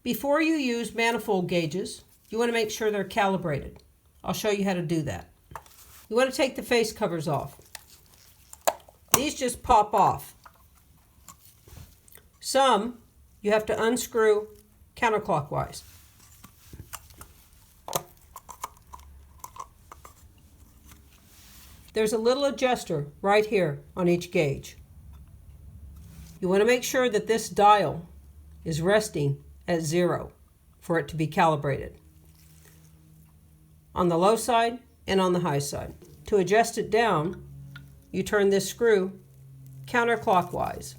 Before you use manifold gauges, you want to make sure they're calibrated. I'll show you how to do that. You want to take the face covers off. These just pop off. Some you have to unscrew counterclockwise. There's a little adjuster right here on each gauge. You want to make sure that this dial is resting at 0 for it to be calibrated, on the low side and on the high side. To adjust it down, you turn this screw counterclockwise.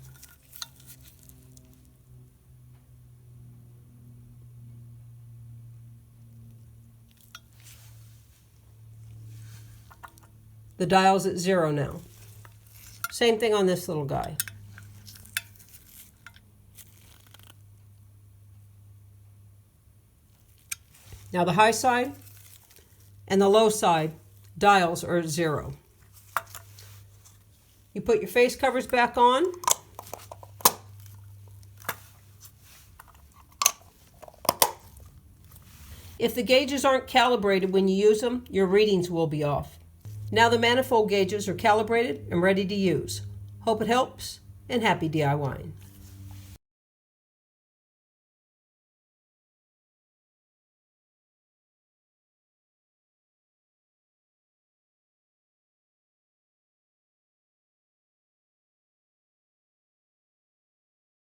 The dial's at 0 now. Same thing on this little guy. Now the high side and the low side dials are at 0. You put your face covers back on. If the gauges aren't calibrated when you use them, your readings will be off. Now the manifold gauges are calibrated and ready to use. Hope it helps, and happy DIYing.